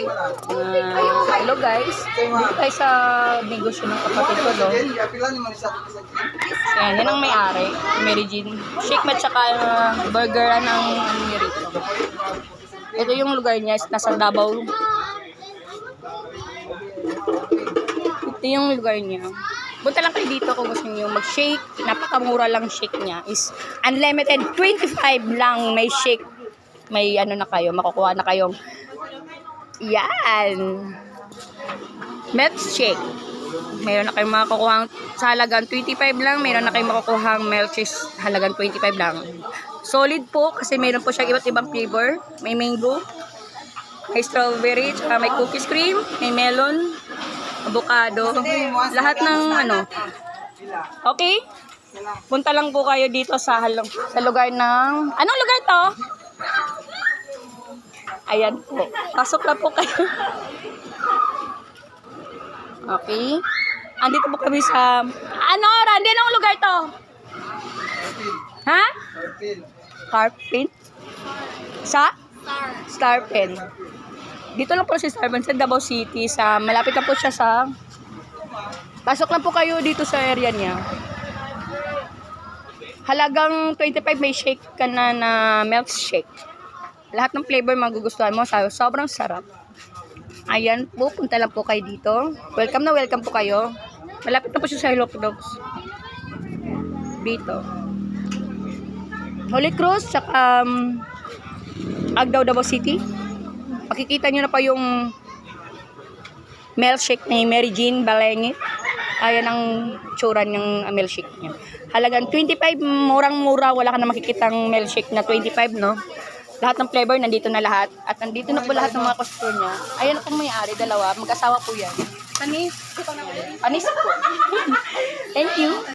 Hello guys, dito tayo sa negosyo ng kapatid ko, no? So, yan ang may-ari, Mary Jean. Shake mat tsaka burger ng rito. Ito yung lugar niya, nasa Davao. Ito yung lugar niya. Punta lang kayo dito kung gusto niyo mag-shake. Napakamura lang shake niya. Is unlimited, 25 lang may shake. May ano na kayo, makukuha na kayong yan. Milk shake. Mayroon na kayong makukuha sa halagang 25 lang. Mayroon na kayong makukuha milk shake halagang 25 lang. Solid po kasi mayroon po siyang iba't ibang flavor. May mango, may strawberry, tsaka may cookies cream, may melon, avocado, lahat ng ano. Okay? Punta lang po kayo dito sa lugar ng... Anong lugar to? Ayan po. Pasok na po kayo. Okay. Andito po kami sa... Ano, Randy? Anong lugar to? Ha? Carpin? Sa? Starpen. Dito lang po si Starpen sa Davao City. Malapit na po siya sa... Pasok lang po kayo dito sa area niya. Halagang 25 may shake ka na milk shake. Lahat ng flavor magugustuhan mo. Sobrang sarap. Ayan po, punta lang po kayo dito. Welcome na welcome po kayo. Malapit na po siya sa Hello Dogs. Dito. Holy Cross, tsaka Agdao, Davao City. Makikita nyo na pa yung milkshake ni Mary Jean Balengit. Ayan ang tsura ng milkshake niya. Halagang 25, murang-mura. Wala ka na makikitang milkshake na 25, no? Lahat ng flavor, nandito na lahat. At nandito na po lahat ng mga customer niya. Ayan po may-ari, dalawa. Mag-asawa po yan. Panis. Panis po. Thank you.